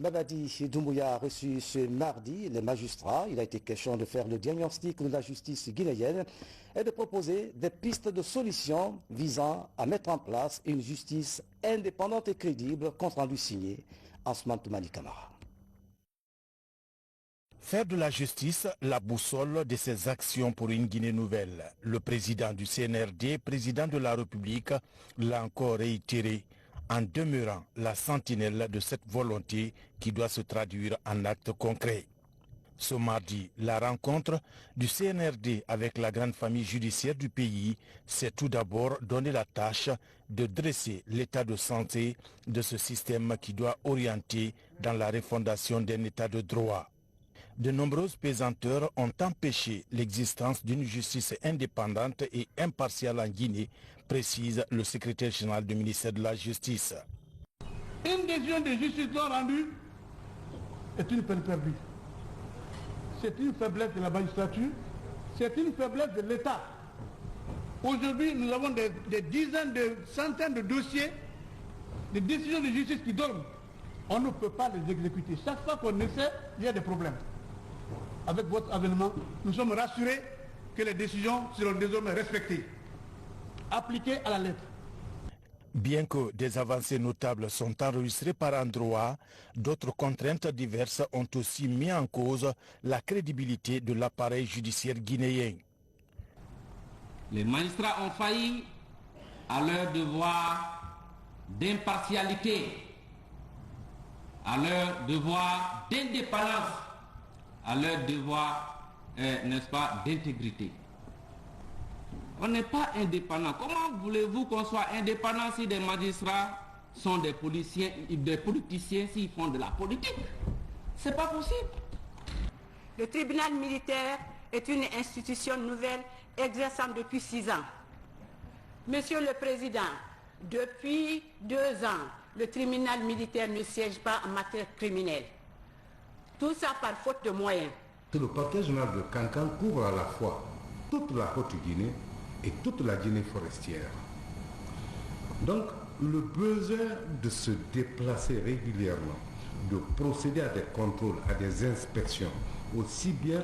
Mamadi Doumbouya a reçu ce mardi les magistrats. Il a été question de faire le diagnostic de la justice guinéenne et de proposer des pistes de solutions visant à mettre en place une justice indépendante et crédible, compte rendu signé Asman Toumani Kamara. Faire de la justice la boussole de ses actions pour une Guinée nouvelle. Le président du CNRD, président de la République, l'a encore réitéré en demeurant la sentinelle de cette volonté qui doit se traduire en actes concrets. Ce mardi, la rencontre du CNRD avec la grande famille judiciaire du pays s'est tout d'abord donné la tâche de dresser l'état de santé de ce système qui doit orienter dans la refondation d'un état de droit. De nombreuses pesanteurs ont empêché l'existence d'une justice indépendante et impartiale en Guinée, précise le secrétaire général du ministère de la Justice. Une décision de justice non rendue est une peine perdue. C'est une faiblesse de la magistrature, c'est une faiblesse de l'État. Aujourd'hui, nous avons des dizaines, de centaines de dossiers, de décisions de justice qui dorment. On ne peut pas les exécuter. Chaque fois qu'on essaie, il y a des problèmes. Avec votre avènement, nous sommes rassurés que les décisions seront désormais respectées, appliquées à la lettre. Bien que des avancées notables sont enregistrées par endroits, d'autres contraintes diverses ont aussi mis en cause la crédibilité de l'appareil judiciaire guinéen. Les magistrats ont failli à leur devoir d'impartialité, à leur devoir d'indépendance, à leur devoir, n'est-ce pas, d'intégrité. On n'est pas indépendant. Comment voulez-vous qu'on soit indépendant si des magistrats sont des politiciens, s'ils font de la politique? C'est pas possible. Le tribunal militaire est une institution nouvelle exerçant depuis 6 ans. Monsieur le Président, depuis 2 ans, le tribunal militaire ne siège pas en matière criminelle. Tout ça par faute de moyens. Le parquet général de Kankan couvre à la fois toute la Haute-Guinée et toute la Guinée forestière. Donc, le besoin de se déplacer régulièrement, de procéder à des contrôles, à des inspections, aussi bien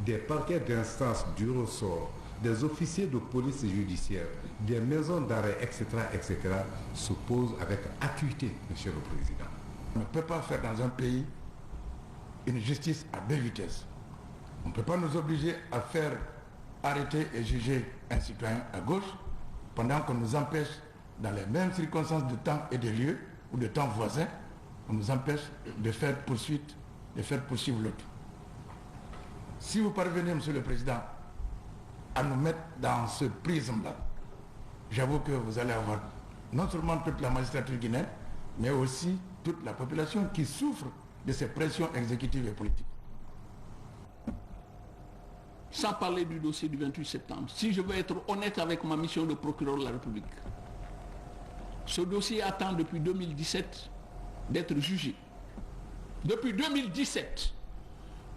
des parquets d'instance du ressort, des officiers de police judiciaire, des maisons d'arrêt, etc., se pose avec acuité, Monsieur le Président. On ne peut pas faire dans un pays une justice à 2 vitesses. On ne peut pas nous obliger à faire arrêter et juger un citoyen à gauche pendant qu'on nous empêche, dans les mêmes circonstances de temps et de lieu ou de temps voisins, on nous empêche de faire poursuite, de faire poursuivre l'autre. Si vous parvenez, Monsieur le Président, à nous mettre dans ce prisme-là, j'avoue que vous allez avoir non seulement toute la magistrature guinéenne, mais aussi toute la population qui souffre de ces pressions exécutives et politiques. Sans parler du dossier du 28 septembre, si je veux être honnête avec ma mission de procureur de la République, ce dossier attend depuis 2017 d'être jugé. Depuis 2017,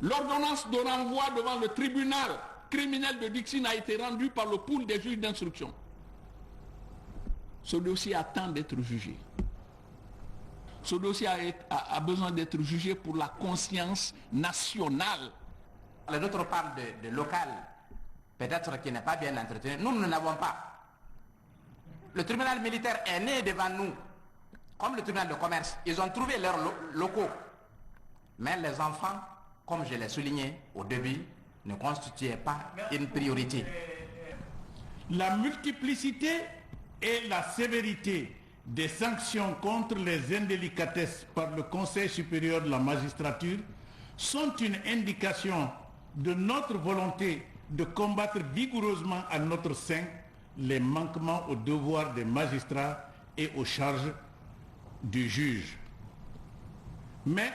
l'ordonnance de renvoi devant le tribunal criminel de Dixine a été rendue par le pool des juges d'instruction. Ce dossier attend d'être jugé. Ce dossier a besoin d'être jugé pour la conscience nationale. Les autres parlent de local, peut-être qui n'est pas bien entretenu. Nous n'avons pas. Le tribunal militaire est né devant nous, comme le tribunal de commerce. Ils ont trouvé leurs locaux. Mais les enfants, comme je l'ai souligné au début, ne constituaient pas une priorité. La multiplicité et la sévérité des sanctions contre les indélicatesses par le Conseil supérieur de la magistrature sont une indication de notre volonté de combattre vigoureusement à notre sein les manquements aux devoirs des magistrats et aux charges du juge. Mais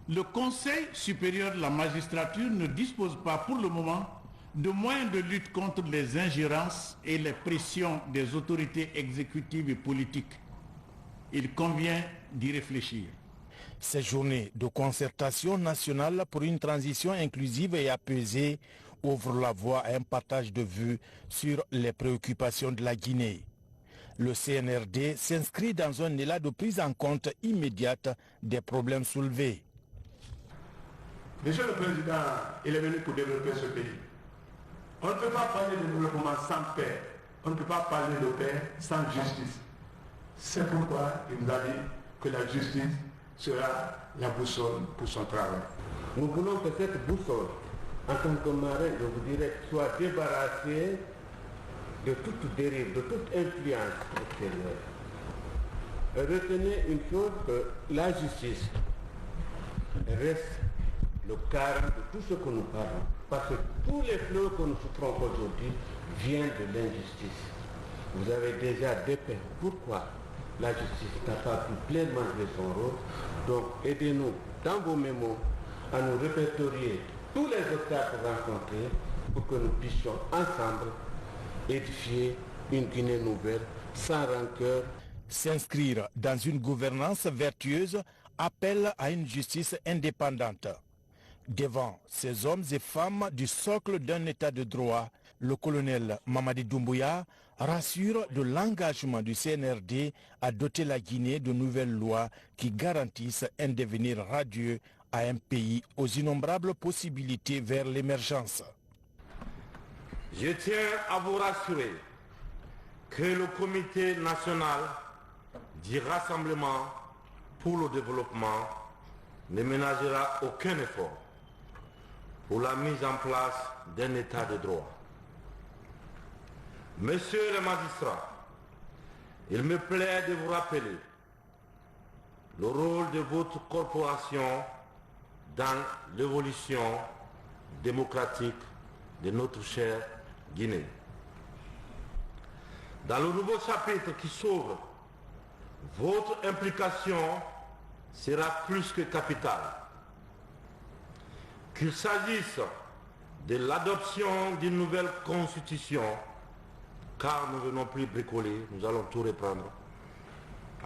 le Conseil supérieur de la magistrature ne dispose pas pour le moment de moyens de lutte contre les ingérences et les pressions des autorités exécutives et politiques. Il convient d'y réfléchir. Ces journées de concertation nationale pour une transition inclusive et apaisée ouvrent la voie à un partage de vues sur les préoccupations de la Guinée. Le CNRD s'inscrit dans un élan de prise en compte immédiate des problèmes soulevés. Monsieur le Président, il est venu pour développer ce pays. On ne peut pas parler de développement sans paix. On ne peut pas parler de paix sans justice. C'est pourquoi il nous a dit que la justice sera la boussole pour son travail. Nous voulons que cette boussole, en tant que marin, je vous dirais, soit débarrassée de toute dérive, de toute influence extérieure. Retenez une chose, que la justice reste le garant de tout ce que nous parlons. Parce que tous les fléaux que nous souffrons aujourd'hui viennent de l'injustice. Vous avez déjà dépeint pourquoi la justice n'a pas pu pleinement jouer son rôle. Donc aidez-nous dans vos mémos à nous répertorier tous les obstacles rencontrés pour que nous puissions ensemble édifier une Guinée nouvelle sans rancœur. S'inscrire dans une gouvernance vertueuse appelle à une justice indépendante. Devant ces hommes et femmes du socle d'un état de droit, le colonel Mamadi Doumbouya rassure de l'engagement du CNRD à doter la Guinée de nouvelles lois qui garantissent un devenir radieux à un pays aux innombrables possibilités vers l'émergence. Je tiens à vous rassurer que le Comité national du Rassemblement pour le développement ne ménagera aucun effort pour la mise en place d'un état de droit. Messieurs les magistrats, il me plaît de vous rappeler le rôle de votre corporation dans l'évolution démocratique de notre chère Guinée. Dans le nouveau chapitre qui s'ouvre, votre implication sera plus que capitale. Qu'il s'agisse de l'adoption d'une nouvelle constitution, car nous ne venons plus bricoler, nous allons tout reprendre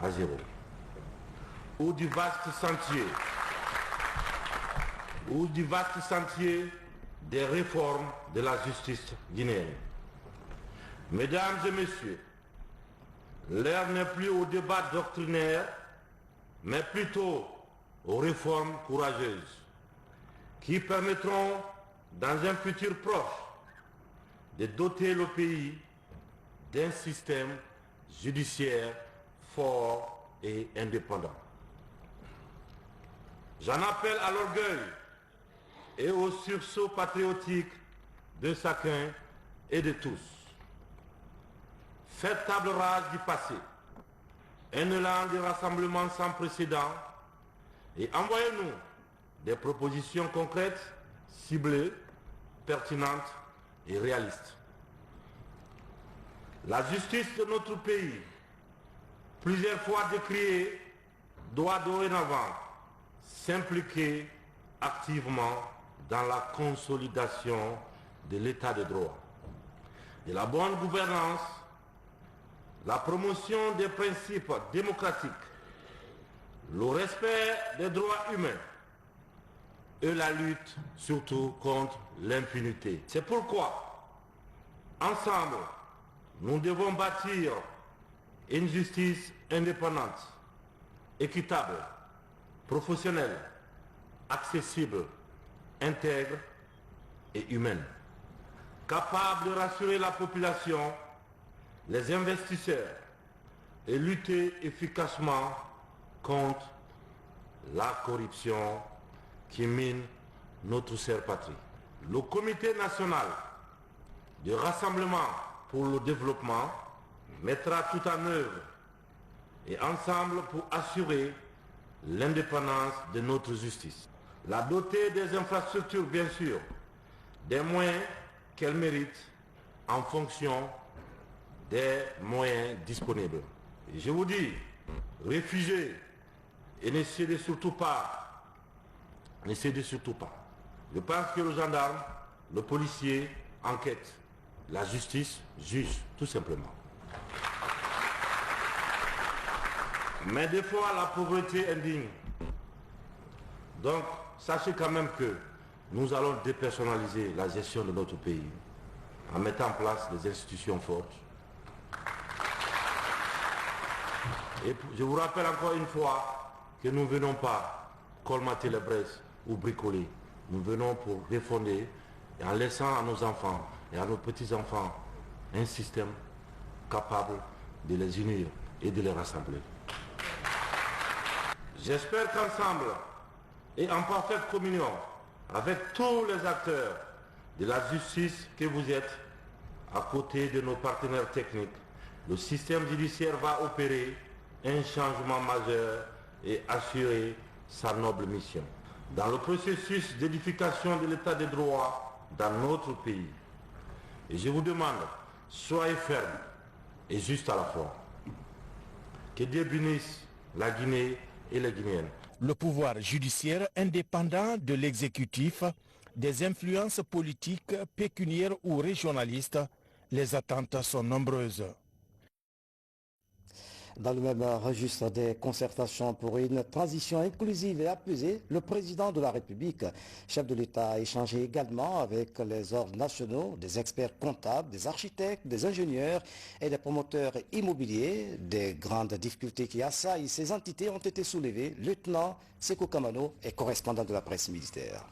à zéro, ou du vaste sentier des réformes de la justice guinéenne. Mesdames et messieurs, l'heure n'est plus au débat doctrinaire, mais plutôt aux réformes courageuses qui permettront, dans un futur proche, de doter le pays d'un système judiciaire fort et indépendant. J'en appelle à l'orgueil et au sursaut patriotique de chacun et de tous. Faites table rase du passé, un élan de rassemblement sans précédent, et envoyez-nous des propositions concrètes, ciblées, pertinentes et réalistes. La justice de notre pays, plusieurs fois décriée, doit dorénavant s'impliquer activement dans la consolidation de l'état de droit, de la bonne gouvernance, la promotion des principes démocratiques, le respect des droits humains et la lutte surtout contre l'impunité. C'est pourquoi, ensemble, nous devons bâtir une justice indépendante, équitable, professionnelle, accessible, intègre et humaine, capable de rassurer la population, les investisseurs et lutter efficacement contre la corruption qui mine notre chère patrie. Le Comité national de rassemblement pour le développement mettra tout en œuvre et ensemble pour assurer l'indépendance de notre justice. La doter des infrastructures, bien sûr, des moyens qu'elle mérite en fonction des moyens disponibles. Et je vous dis, réfugiés, et ne cédez surtout pas. Je pense que le gendarme, le policier enquête, la justice juge, tout simplement. Mais des fois, la pauvreté indigne. Donc, sachez quand même que nous allons dépersonnaliser la gestion de notre pays en mettant en place des institutions fortes, Et je vous rappelle encore une fois que nous ne venons pas colmater les braises ou bricoler. Nous venons pour refonder et en laissant à nos enfants et à nos petits-enfants un système capable de les unir et de les rassembler. J'espère qu'ensemble et en parfaite communion avec tous les acteurs de la justice que vous êtes, à côté de nos partenaires techniques, le système judiciaire va opérer un changement majeur et assurer sa noble mission. Dans le processus d'édification de l'état de droit dans notre pays. Et je vous demande, soyez fermes et justes à la fois. Que Dieu bénisse la Guinée et les Guinéens. Le pouvoir judiciaire indépendant de l'exécutif, des influences politiques, pécuniaires ou régionalistes, les attentes sont nombreuses. Dans le même registre des concertations pour une transition inclusive et apaisée, le président de la République, chef de l'État, a échangé également avec les ordres nationaux, des experts comptables, des architectes, des ingénieurs et des promoteurs immobiliers. Des grandes difficultés qui assaillent ces entités ont été soulevées. Lieutenant Seko Kamano est correspondant de la presse militaire.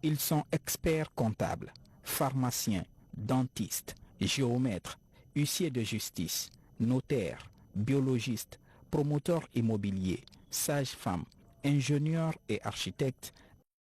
Ils sont experts comptables, pharmaciens, dentistes, géomètres, huissiers de justice, notaires, biologistes, promoteurs immobiliers, sages-femmes, ingénieurs et architectes